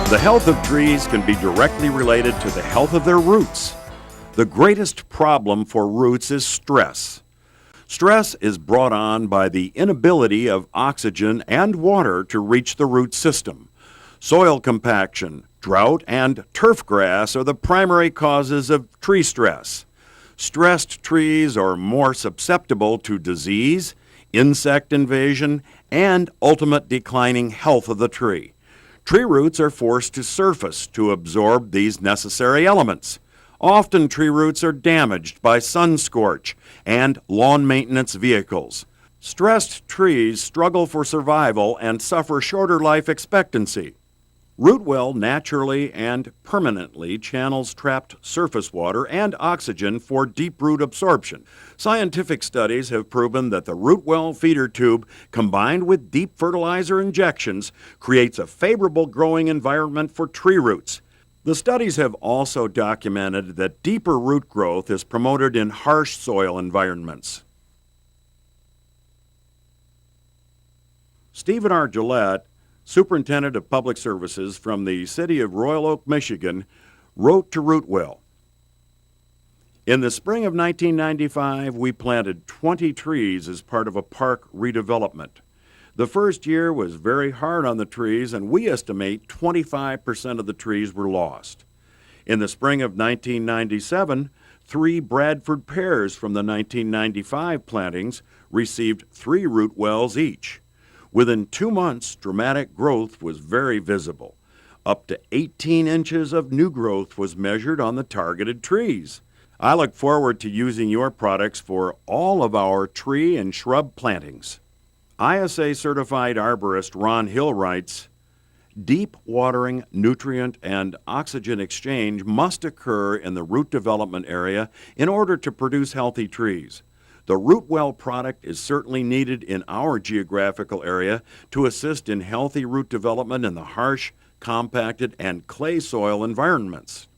The health of trees can be directly related to the health of their roots. The greatest problem for roots is stress. Stress is brought on by the inability of oxygen and water to reach the root system. Soil compaction, drought, and turf grass are the primary causes of tree stress. Stressed trees are more susceptible to disease, insect invasion, and ultimate declining health of the tree. Tree roots are forced to surface to absorb these necessary elements. Often tree roots are damaged by sun scorch and lawn maintenance vehicles. Stressed trees struggle for survival and suffer shorter life expectancy. Rootwell naturally and permanently channels trapped surface water and oxygen for deep root absorption. Scientific studies have proven that the Rootwell feeder tube, combined with deep fertilizer injections, creates a favorable growing environment for tree roots. The studies have also documented that deeper root growth is promoted in harsh soil environments. Stephen R. Gillette, Superintendent of Public Services from the city of Royal Oak, Michigan, wrote to Rootwell, "In the spring of 1995, we planted 20 trees as part of a park redevelopment. The first year was very hard on the trees, and we estimate 25% of the trees were lost. In the spring of 1997, 3 Bradford pears from the 1995 plantings received 3 root wells each. Within 2 months, dramatic growth was very visible. Up to 18 inches of new growth was measured on the targeted trees. I look forward to using your products for all of our tree and shrub plantings." ISA-certified arborist Ron Hill writes, "Deep watering, nutrient, and oxygen exchange must occur in the root development area in order to produce healthy trees. The Rootwell product is certainly needed in our geographical area to assist in healthy root development in the harsh, compacted, and clay soil environments."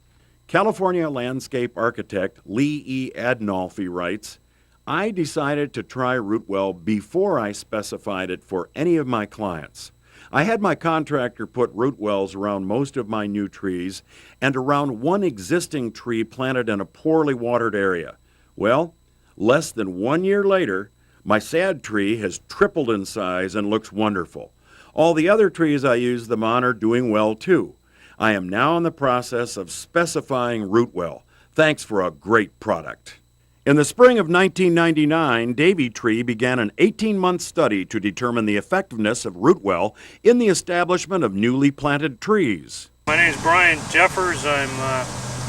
California landscape architect Lee E. Adnolfi writes, "I decided to try Rootwell before I specified it for any of my clients. I had my contractor put root wells around most of my new trees and around one existing tree planted in a poorly watered area. Well, less than 1 year later, my sad tree has tripled in size and looks wonderful. All the other trees I use them on are doing well too. I am now in the process of specifying Rootwell. Thanks for a great product." In the spring of 1999, Davy Tree began an 18-month study to determine the effectiveness of Rootwell in the establishment of newly planted trees. My name is Brian Jeffers. I'm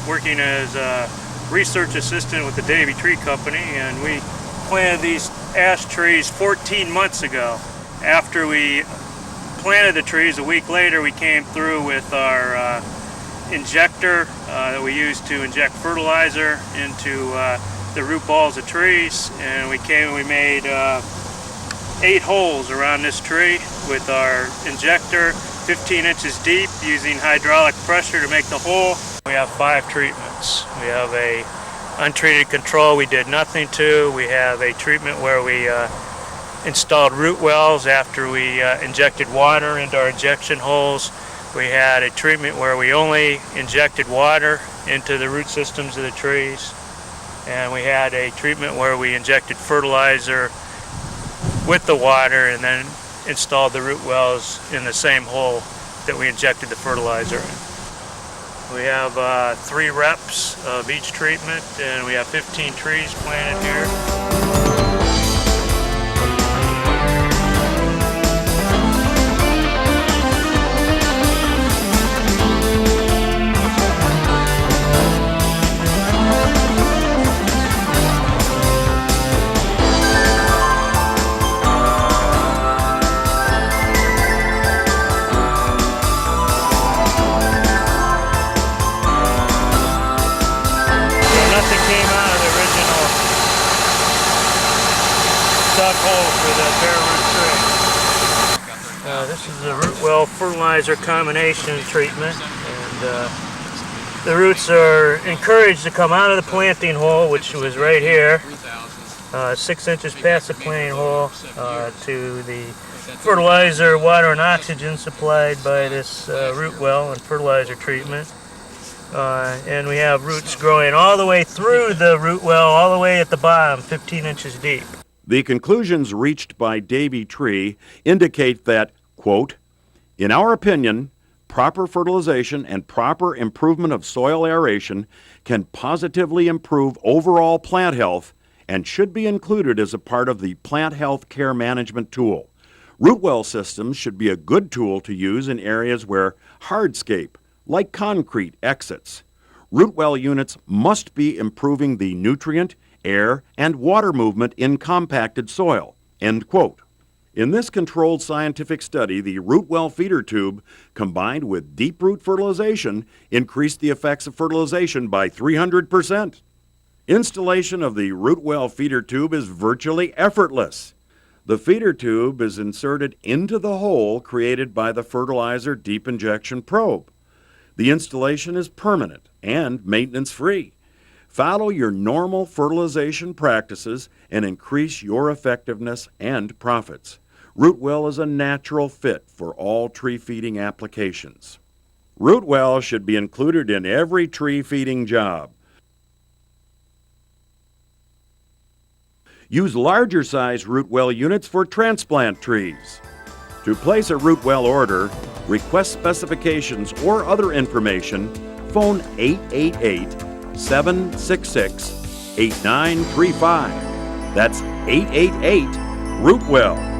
working as a research assistant with the Davy Tree Company, and we planted these ash trees 14 months ago. After we planted the trees, a week later we came through with our injector that we use to inject fertilizer into the root balls of trees, and we made 8 holes around this tree with our injector 15 inches deep, using hydraulic pressure to make the hole. We have 5 treatments. We have a untreated control we did nothing to. We have a treatment where we installed root wells after we injected water into our injection holes. We had a treatment where we only injected water into the root systems of the trees. And we had a treatment where we injected fertilizer with the water and then installed the root wells in the same hole that we injected the fertilizer in. We have 3 reps of each treatment, and we have 15 trees planted here. Hole for the bare root tree. This is the Rootwell fertilizer combination treatment, and the roots are encouraged to come out of the planting hole, which was right here, 6 inches past the planting hole to the fertilizer, water, and oxygen supplied by this root well and fertilizer treatment. And we have roots growing all the way through the root well, all the way at the bottom, 15 inches deep. The conclusions reached by Davy Tree indicate that, quote, in our opinion, proper fertilization and proper improvement of soil aeration can positively improve overall plant health and should be included as a part of the plant health care management tool. Rootwell systems should be a good tool to use in areas where hardscape, like concrete, exits. Rootwell units must be improving the nutrient, air, and water movement in compacted soil, end quote. In this controlled scientific study, the Rootwell feeder tube, combined with deep root fertilization, increased the effects of fertilization by 300%. Installation of the Rootwell feeder tube is virtually effortless. The feeder tube is inserted into the hole created by the fertilizer deep injection probe. The installation is permanent and maintenance-free. Follow your normal fertilization practices and increase your effectiveness and profits. Rootwell is a natural fit for all tree feeding applications. Rootwell should be included in every tree feeding job. Use larger size Rootwell units for transplant trees. To place a Rootwell order, request specifications or other information, phone 888-766-8935. That's 888-ROOTWELL.